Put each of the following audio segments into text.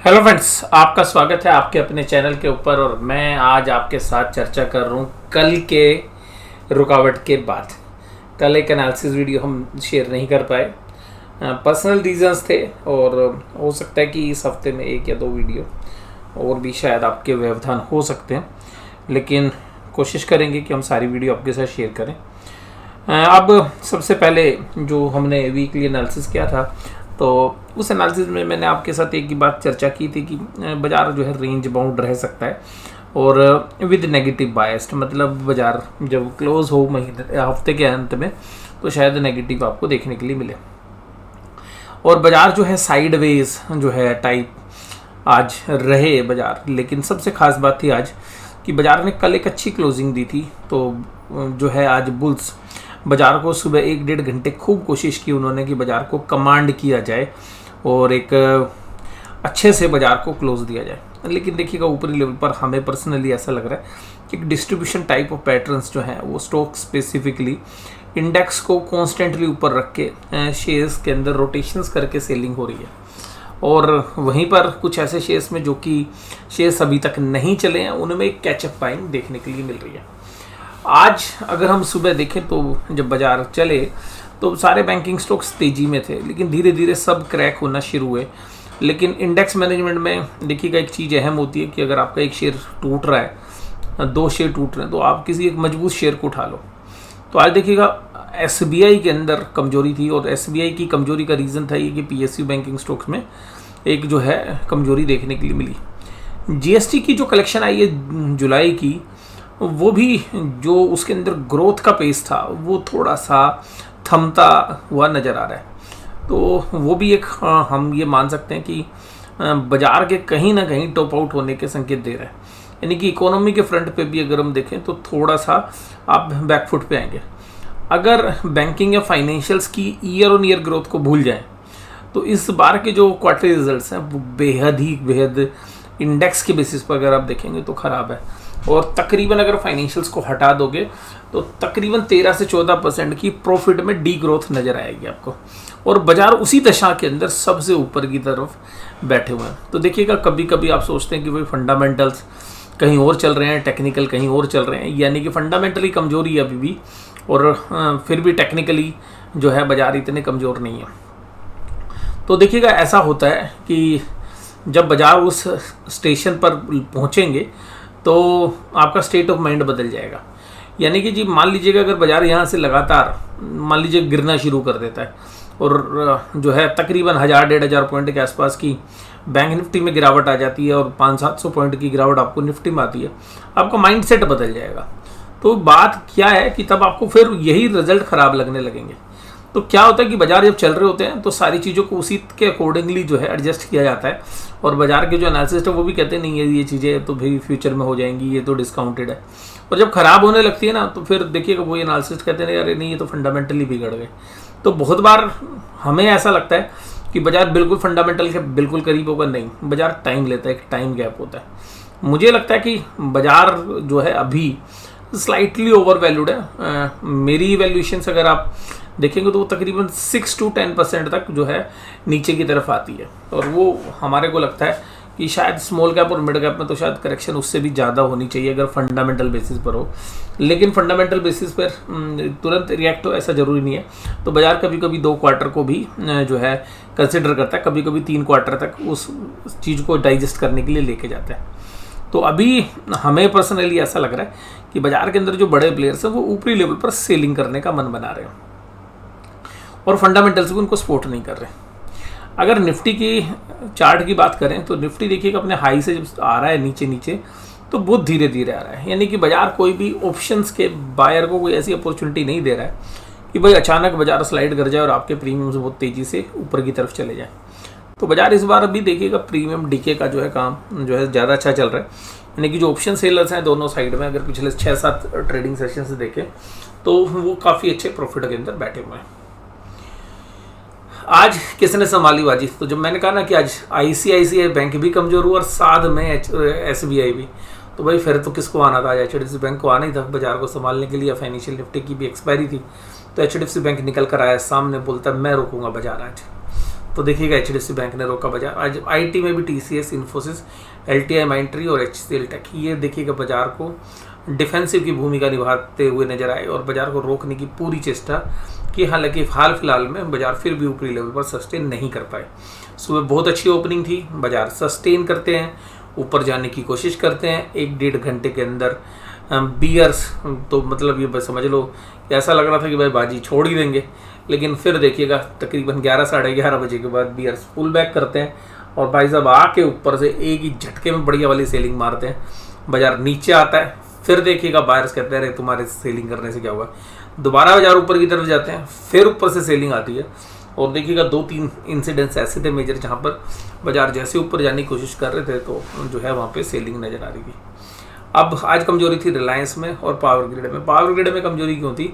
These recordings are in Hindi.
हेलो फ्रेंड्स, आपका स्वागत है आपके अपने चैनल के ऊपर। और मैं आज आपके साथ चर्चा कर रहा हूँ कल के रुकावट के बाद। कल एक एनालिसिस वीडियो हम शेयर नहीं कर पाए, पर्सनल रीजंस थे, और हो सकता है कि इस हफ्ते में एक या दो वीडियो और भी शायद आपके व्यवधान हो सकते हैं, लेकिन कोशिश करेंगे कि हम सारी वीडियो आपके साथ शेयर करें। अब सबसे पहले जो हमने वीकली एनालिसिस किया था, तो उस एनालिसिस में मैंने आपके साथ एक ही बात चर्चा की थी कि बाज़ार जो है रेंज बाउंड रह सकता है और विद नेगेटिव बायस्ड, मतलब बाज़ार जब क्लोज हो महीने हफ्ते के अंत में तो शायद नेगेटिव आपको देखने के लिए मिले। और बाज़ार जो है साइडवेज जो है टाइप आज रहे बाज़ार। लेकिन सबसे खास बात थी आज कि बाज़ार ने कल एक अच्छी क्लोजिंग दी थी, तो जो है आज बुल्स बाज़ार को सुबह 1-1.5 घंटे खूब कोशिश की उन्होंने कि बाज़ार को कमांड किया जाए और एक अच्छे से बाज़ार को क्लोज दिया जाए। लेकिन देखिएगा ऊपरी लेवल पर हमें पर्सनली ऐसा लग रहा है कि डिस्ट्रीब्यूशन टाइप ऑफ पैटर्न्स जो हैं वो स्टॉक स्पेसिफिकली इंडेक्स को कॉन्स्टेंटली ऊपर रख के शेयर्स के अंदर रोटेशंस करके सेलिंग हो रही है। और वहीं पर कुछ ऐसे शेयर्स में जो कि शेयर्स अभी तक नहीं चले हैं उनमें एक कैचअप बाइंग देखने के लिए मिल रही है। आज अगर हम सुबह देखें तो जब बाज़ार चले तो सारे बैंकिंग स्टॉक्स तेज़ी में थे, लेकिन धीरे धीरे सब क्रैक होना शुरू हुए। लेकिन इंडेक्स मैनेजमेंट में देखिएगा एक चीज़ अहम होती है कि अगर आपका एक शेयर टूट रहा है, 2 शेयर टूट रहे हैं, तो आप किसी एक मजबूत शेयर को उठा लो। तो आज देखिएगा एसबीआई के अंदर कमजोरी थी, और एसबीआई की कमजोरी का रीज़न था ये कि पीएसयू बैंकिंग स्टॉक्स में एक जो है कमजोरी देखने के लिए मिली। जीएसटी की जो कलेक्शन आई है जुलाई की, वो भी जो उसके अंदर ग्रोथ का पेस था वो थोड़ा सा थमता हुआ नज़र आ रहा है। तो वो भी एक हम ये मान सकते हैं कि बाज़ार के कहीं ना कहीं टॉप आउट होने के संकेत दे रहा है। यानी कि इकोनॉमी के फ्रंट पे भी अगर हम देखें तो थोड़ा सा आप बैकफुट पे आएंगे। अगर बैंकिंग या फाइनेंशियल्स की ईयर ऑन ईयर ग्रोथ को भूल जाएं तो इस बार के जो क्वार्टरली रिजल्ट्स हैं वो बेहद इंडेक्स के बेसिस पर अगर आप देखेंगे तो ख़राब है। और तकरीबन अगर फाइनेंशियल्स को हटा दोगे तो तकरीबन 13 से 14% की प्रॉफिट में डी ग्रोथ नज़र आएगी आपको, और बाज़ार उसी दशा के अंदर सबसे ऊपर की तरफ बैठे हुए हैं। तो देखिएगा कभी कभी आप सोचते हैं कि भाई फंडामेंटल्स कहीं और चल रहे हैं, टेक्निकल कहीं और चल रहे हैं, यानी कि फंडामेंटली कमजोरी है अभी भी, और फिर भी टेक्निकली जो है बाज़ार इतने कमज़ोर नहीं है। तो देखिएगा ऐसा होता है कि जब बाज़ार उस स्टेशन पर पहुँचेंगे तो आपका स्टेट ऑफ माइंड बदल जाएगा। यानी कि जी मान लीजिएगा अगर बाज़ार यहाँ से लगातार मान लीजिए गिरना शुरू कर देता है और जो है तकरीबन 1000-1500 पॉइंट के आसपास की बैंक निफ्टी में गिरावट आ जाती है और 500-700 पॉइंट की गिरावट आपको निफ्टी में आती है, आपका माइंड सेट बदल जाएगा। तो बात क्या है कि तब आपको फिर यही रिजल्ट ख़राब लगने लगेंगे। तो क्या होता है कि बाज़ार जब चल रहे होते हैं तो सारी चीज़ों को उसी के अकॉर्डिंगली जो है एडजस्ट किया जाता है, और बाज़ार के जो एनालिसिस्ट है वो भी कहते हैं नहीं ये चीज़ें तो भाई फ्यूचर में हो जाएंगी, ये तो डिस्काउंटेड है। और जब ख़राब होने लगती है ना तो फिर देखिएगा वही एनालिसिस्ट कहते हैं अरे नहीं ये तो फंडामेंटली बिगड़ गए। तो बहुत बार हमें ऐसा लगता है कि बाज़ार बिल्कुल फंडामेंटल के बिल्कुल करीब होगा, नहीं, बाज़ार टाइम लेता है, एक टाइम गैप होता है। मुझे लगता है कि बाज़ार जो है अभी स्लाइटली ओवर वैल्यूड है। मेरी वैल्यूएशंस अगर आप देखेंगे तो वो तकरीबन 6 to 10% तक जो है नीचे की तरफ आती है, और वो हमारे को लगता है कि शायद स्मॉल कैप और मिड कैप में तो शायद करेक्शन उससे भी ज़्यादा होनी चाहिए अगर फंडामेंटल बेसिस पर हो। लेकिन फंडामेंटल बेसिस पर तुरंत रिएक्ट हो ऐसा ज़रूरी नहीं है। तो बाज़ार कभी कभी 2 क्वार्टर को भी जो है कंसिडर करता है, कभी कभी 3 क्वार्टर तक उस चीज़ को डाइजेस्ट करने के लिए लेके जाता है। तो अभी हमें पर्सनली ऐसा लग रहा है कि बाज़ार के अंदर जो बड़े प्लेयर्स हैं वो ऊपरी लेवल पर सेलिंग करने का मन बना रहे हैं और फंडामेंटल्स भी उनको सपोर्ट नहीं कर रहे। अगर निफ्टी की चार्ट की बात करें तो निफ्टी देखिएगा अपने हाई से जब आ रहा है नीचे तो बहुत धीरे धीरे आ रहा है। यानी कि बाज़ार कोई भी ऑप्शंस के बायर को कोई ऐसी अपॉर्चुनिटी नहीं दे रहा है कि भाई अचानक बाज़ार स्लाइड कर जाए और आपके प्रीमियम से बहुत तेज़ी से ऊपर की तरफ चले जाए। तो बाज़ार इस बार अभी देखिएगा प्रीमियम डीके का जो है काम जो है ज़्यादा अच्छा चल रहा है। यानी कि जो ऑप्शन सेलर्स हैं दोनों साइड में, अगर पिछले 6-7 ट्रेडिंग सेशन से देखें तो वो काफ़ी अच्छे प्रॉफिट के अंदर बैठे हुए हैं। आज किसने संभाली बाजी? तो जब मैंने कहा ना कि आज आईसीआईसीआई बैंक भी कमज़ोर हुआ और साथ में एसबीआई भी, तो भाई फिर तो किसको आना था? आज एचडीएफसी बैंक को आना ही था बाजार को संभालने के लिए। फाइनेंशियल निफ्टी की भी एक्सपायरी थी तो एचडीएफसी बैंक निकल कर आया सामने, बोलता मैं रोकूंगा बाजार आज। तो देखिएगा HDFC बैंक ने रोका बाजार। आज IT में भी TCS, इन्फोसिस, LTI, माइंट्री और HCL टेक, ये देखिएगा बाजार को डिफेंसिव की भूमिका निभाते हुए नजर आए और बाजार को रोकने की पूरी चेष्टा की। हालांकि हाल फिलहाल में बाजार फिर भी ऊपरी लेवल पर सस्टेन नहीं कर पाए। सुबह बहुत अच्छी ओपनिंग थी, बाजार सस्टेन करते हैं, ऊपर जाने की कोशिश करते हैं। 1-1.5 घंटे के अंदर बियर्स, तो मतलब ये समझ लो कि ऐसा लग रहा था कि भाई बाजी छोड़ ही देंगे, लेकिन फिर देखिएगा तकरीबन 11 साढ़े 11 बजे के बाद बियर्स पुल बैक करते हैं और भाई साहब आके ऊपर से एक ही झटके में बढ़िया वाली सेलिंग मारते हैं। बाजार नीचे आता है, फिर देखिएगा बायर्स कहते हैं अरे तुम्हारे सेलिंग करने से क्या हुआ, दोबारा बाजार ऊपर की तरफ जाते हैं, फिर ऊपर से सेलिंग आती है। और देखिएगा 2-3 इंसिडेंट्स ऐसे थे मेजर जहाँ पर बाजार जैसे ऊपर जाने की कोशिश कर रहे थे तो जो है वहाँ पे सेलिंग नज़र आ रही थी। अब आज कमजोरी थी रिलायंस में और पावर ग्रिड में। पावर ग्रिड में कमजोरी क्यों थी?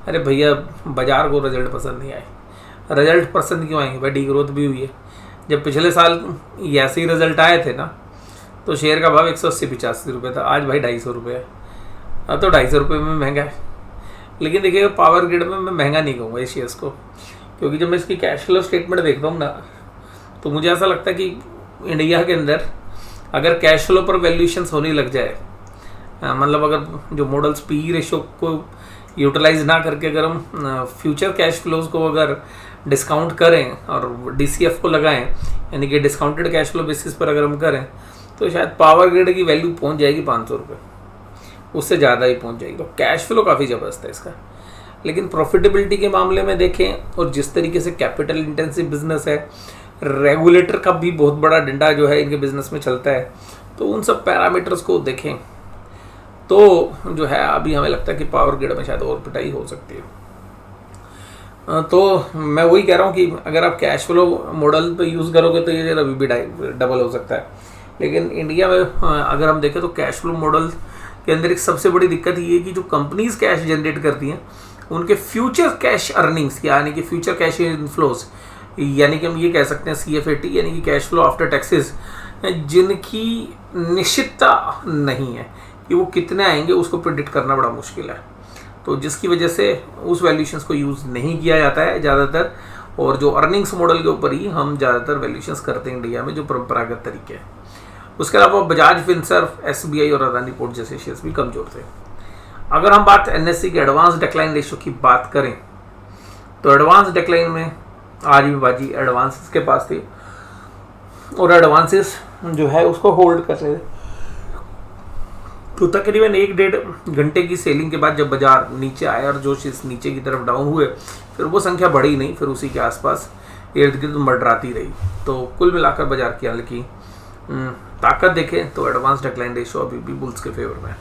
अरे भैया बाजार को रिजल्ट पसंद नहीं आए। रिजल्ट पसंद क्यों आएंगे भाई? डी ग्रोथ भी हुई है। जब पिछले साल ऐसे ही रिजल्ट आए थे ना तो शेयर का भाव 180-85 रुपये था, आज भाई 250 रुपये है। अब तो 250 रुपये में महंगा है। लेकिन देखिएगा पावर ग्रिड में मैं महंगा नहीं कहूँगा इस शेयर्स को, क्योंकि जब मैं इसकी कैश फ्लो स्टेटमेंट देखता हूँ ना तो मुझे ऐसा लगता है कि इंडिया के अंदर अगर कैश फ्लो पर वैल्यूएशंस होने लग जाए, मतलब अगर जो मॉडल्स PE रेशो को यूटिलाइज ना करके अगर हम फ्यूचर कैश फ्लोज को अगर डिस्काउंट करें और DCF को लगाएं, यानी कि डिस्काउंटेड कैश फ्लो बेसिस पर अगर हम करें, तो शायद पावर ग्रिड की वैल्यू पहुंच जाएगी 500 रुपये, उससे ज़्यादा ही पहुंच जाएगी। तो कैश फ्लो काफ़ी ज़बरदस्त है इसका। लेकिन प्रॉफिटेबिलिटी के मामले में देखें और जिस तरीके से कैपिटल इंटेंसिव बिजनेस है, रेगुलेटर का भी बहुत बड़ा डंडा जो है इनके बिजनेस में चलता है, तो उन सब पैरामीटर्स को देखें तो जो है अभी हमें लगता है कि पावर ग्रिड में शायद और पिटाई हो सकती है। तो मैं वही कह रहा हूँ कि अगर आप कैश फ्लो मॉडल पे यूज़ करोगे तो ये अभी भी डबल हो सकता है। लेकिन इंडिया में अगर हम देखें तो कैश फ्लो मॉडल के अंदर एक सबसे बड़ी दिक्कत ये है कि जो कंपनीज कैश जनरेट करती हैं उनके फ्यूचर कैश अर्निंग्स, यानी कि फ्यूचर कैश इनफ्लोज, यानी कि हम ये कह सकते हैं CFAT, यानी कि कैश फ्लो आफ्टर टैक्सेस, जिनकी निश्चितता नहीं है कि वो कितने आएंगे, उसको प्रिडिक्ट करना बड़ा मुश्किल है। तो जिसकी वजह से उस वैल्यूशंस को यूज़ नहीं किया जाता है ज़्यादातर, और जो अर्निंग्स मॉडल के ऊपर ही हम ज़्यादातर वैल्यूशंस करते हैं इंडिया में, जो परंपरागत तरीके हैं। उसके अलावा बजाज फिनसर्व, SBI और अदानी पोर्ट जैसे शेयर्स भी कमज़ोर थे। अगर हम बात NSE के एडवांस डिक्लाइन रेशो की बात करें तो एडवांस डिक्लाइन में आज भी बाजी एडवांसेस के पास थी और एडवांसेस जो है उसको होल्ड कर रहे थे। तो तकरीबन 1-1.5 घंटे की सेलिंग के बाद जब बाजार नीचे आया और जो शेयर्स नीचे की तरफ डाउन हुए, फिर वो संख्या बढ़ी नहीं, फिर उसी के आसपास इर्द गिर्द मंडराती रही। तो कुल मिलाकर बाजार की हालांकि ताकत देखें तो एडवांस डिक्लाइन रेशो अभी भी बुल्स के फेवर में है।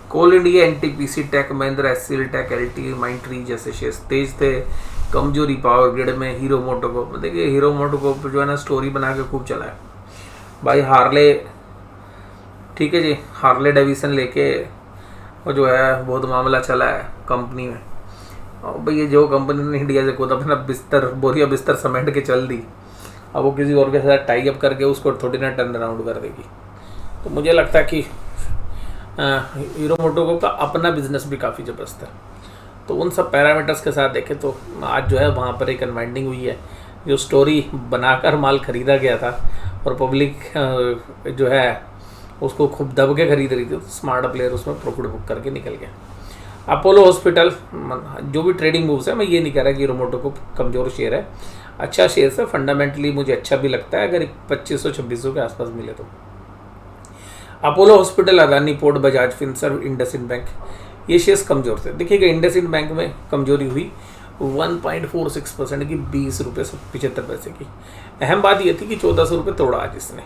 Coal India, NTPC, Tech Mahindra, HCL tech, LTI, Mindtree जैसे शेयर्स तेज थे। कमजोरी पावर ग्रिड में हीरो मोटोकॉर्प। देखिए हीरो मोटोकॉर्प जो है ना स्टोरी बना के खूब चला है भाई। हार्ले, ठीक है जी, हार्ले डेविसन लेके वो जो है बहुत मामला चला है कंपनी में। और भैया जो कंपनी ने इंडिया से खुद अपना बोरिया बिस्तर समेट के चल दी, अब वो किसी और के साथ टाई अप करके उसको थोड़ी ना टर्न अराउंड कर देगी। तो मुझे लगता है कि हीरो मोटोकॉर्प का अपना बिजनेस भी काफ़ी ज़बरदस्त है। तो उन सब पैरामीटर्स के साथ देखें तो आज जो है वहाँ पर एक अनवाइंडिंग हुई है। जो स्टोरी बनाकर माल खरीदा गया था और पब्लिक जो है उसको खूब दब के खरीद रही थी, तो स्मार्ट प्लेयर उसमें प्रॉफिट बुक करके निकल गया। अपोलो हॉस्पिटल, जो भी ट्रेडिंग मूव्स है, मैं ये नहीं कह रहा कि हीरो मोटोकॉर्प कमज़ोर शेयर है, अच्छा शेयर है, फंडामेंटली मुझे अच्छा भी लगता है अगर 2500-2600 के आसपास मिले तो। Apollo hospital, Adani port, Bajaj Finserv, IndusInd bank, ये शेयर्स कमज़ोर थे। देखिएगा इंडसइंड बैंक में कमजोरी हुई 1.46% की, 20 रुपये 75 पैसे की। अहम बात ये थी कि 1400 रुपये तोड़ा आज इसने।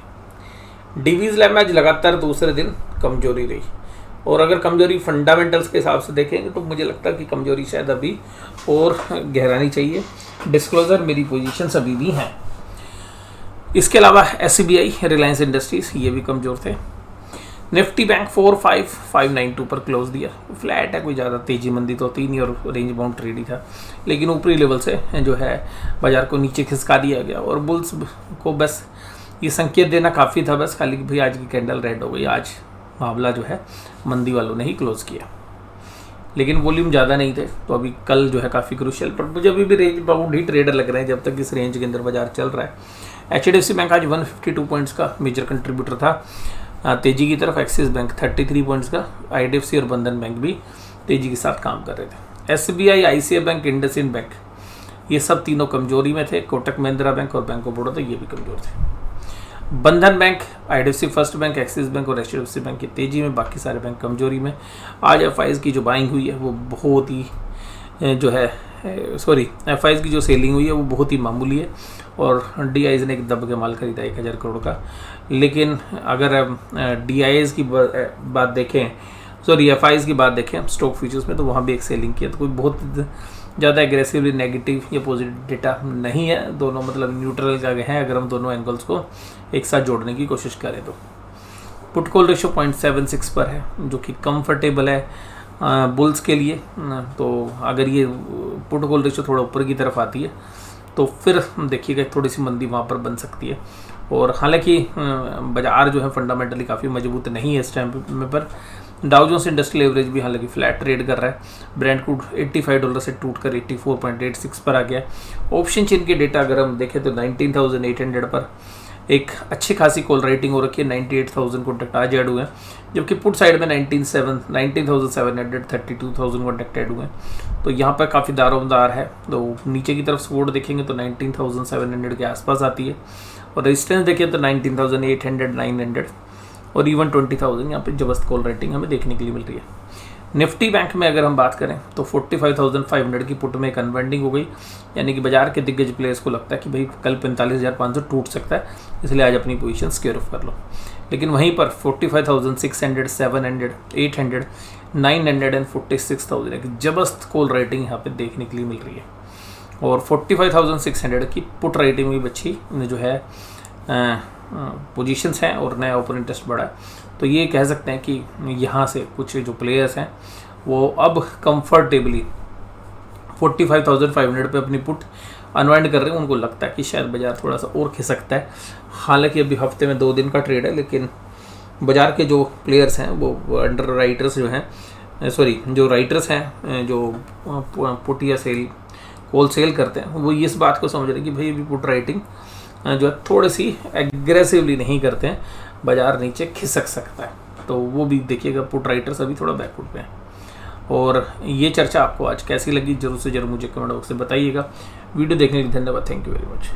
डिवीज लैब में आज लगातार दूसरे दिन कमजोरी रही, और अगर कमजोरी फंडामेंटल्स के हिसाब से देखेंगे तो मुझे लगता है कि कमजोरी शायद अभी और गहरानी चाहिए। डिस्क्लोजर मेरी पोजीशंस अभी भी हैं। इसके अलावा SBI, रिलायंस इंडस्ट्रीज, ये भी कमज़ोर थे। निफ्टी बैंक 45592 पर क्लोज दिया, फ्लैट है, कोई ज़्यादा तेजी मंदी तो होती नहीं और रेंज बाउंड ट्रेड ही था, लेकिन ऊपरी लेवल से जो है बाजार को नीचे खिसका दिया गया और बुल्स को बस ये संकेत देना काफ़ी था बस खाली कि भाई आज की कैंडल रेड हो गई, आज मामला जो है मंदी वालों ने ही क्लोज किया। लेकिन वॉल्यूम ज़्यादा नहीं थे, तो अभी कल जो है काफ़ी क्रूशियल, पर मुझे अभी भी रेंज बाउंड ही ट्रेडर लग रहे हैं जब तक इस रेंज के अंदर बाजार चल रहा है। HDFC बैंक आज 152 पॉइंट्स का मेजर कंट्रीब्यूटर था तेजी की तरफ। एक्सिस बैंक 33 पॉइंट्स का, IDFC और बंधन बैंक भी तेजी के साथ काम कर रहे थे। SBI, ICICI bank, IndusInd bank ये सब तीनों कमजोरी में थे। कोटक महिंद्रा बैंक और बैंक ऑफ बड़ौदा ये भी कमजोर थे। बंधन bank, IDFC first bank, axis bank और HDFC बैंक की तेजी में, बाकी सारे बैंक कमजोरी में। आज FIs की जो बाइंग हुई है वो बहुत ही जो है FIs की जो सेलिंग हुई है वो बहुत ही मामूली है, और DIs ने एक दब के माल खरीदा 1000 करोड़ का। लेकिन अगर DIs की बात देखें, FIs की बात देखें स्टॉक फ्यूचर्स में, तो वहाँ भी एक सेलिंग की है। तो कोई बहुत ज़्यादा एग्रेसिवली नेगेटिव या पॉजिटिव डेटा नहीं है, दोनों मतलब न्यूट्रल का है अगर हम दोनों एंगल्स को एक साथ जोड़ने की कोशिश करें तो। पुट कॉल रेशियो 0.76 पर है, जो कि कंफर्टेबल है बुल्स के लिए। तो अगर ये पुट कॉल रेशियो थोड़ा ऊपर की तरफ आती है तो फिर देखिएगा थोड़ी सी मंदी वहाँ पर बन सकती है। और हालांकि बाजार जो है फंडामेंटली काफ़ी मजबूत नहीं है इस टाइम में, पर डाउ जोन्स इंडस्ट्रियल एवरेज भी हालांकि फ्लैट ट्रेड कर रहा है। ब्रेंट क्रूड $85 से टूटकर 84.86 पर आ गया। ऑप्शन चेन के डेटा अगर हम देखें तो 19,800 पर एक अच्छी खासी कॉल राइटिंग हो रखी है। 98,000 कॉन्टैक्ट आज ऐड हुए हैं, जबकि पुट साइड में 19,700 32,000 कॉन्टैक्ट ऐड हुए हैं। तो यहाँ पर काफ़ी दारोमदार है। तो नीचे की तरफ सपोर्ट देखेंगे तो 19,700 के आसपास आती है, और रेजिस्टेंस देखें तो 19,800 900 और इवन 20,000 यहाँ पे जबरदस्त कॉल रेटिंग हमें देखने के लिए मिल रही है। निफ्टी बैंक में अगर हम बात करें तो 45,500 की पुट में एक अनवाइंडिंग हो गई, यानी कि बाजार के दिग्गज प्लेयर्स को लगता है कि भाई कल 45,500 टूट सकता है, इसलिए आज अपनी पोजीशन स्क्योर ऑफ कर लो। लेकिन वहीं पर 45,600 700 800 900 एंड 46,000 एक जबरदस्त कॉल रेटिंग यहाँ पे देखने के लिए मिल रही है। और 45,600 की पुट रेटिंग भी अच्छी जो है पोजीशंस हैं, और नया ओपन इंटरेस्ट बढ़ा है। तो ये कह सकते हैं कि यहाँ से कुछ जो प्लेयर्स हैं वो अब कंफर्टेबली 45,500 पे अपनी पुट अनवाइंड कर रहे हैं। उनको लगता है कि शायद बाजार थोड़ा सा और खिसकता है। हालांकि अभी हफ्ते में 2 दिन का ट्रेड है, लेकिन बाजार के जो प्लेयर्स हैं वो अंडर राइटर्स जो हैं जो राइटर्स हैं जो पुट या सेल होल सेल करते हैं, वो इस बात को समझ रहे हैं कि भाई अभी पुट राइटिंग जो है थोड़ी सी एग्रेसिवली नहीं करते हैं, बाजार नीचे खिसक सकता है। तो वो भी देखिएगा, पुट राइटर्स अभी थोड़ा बैकफुट पे हैं। और ये चर्चा आपको आज कैसी लगी जरूर से जरूर मुझे कमेंट बॉक्स में बताइएगा। वीडियो देखने के लिए धन्यवाद। Thank you very much.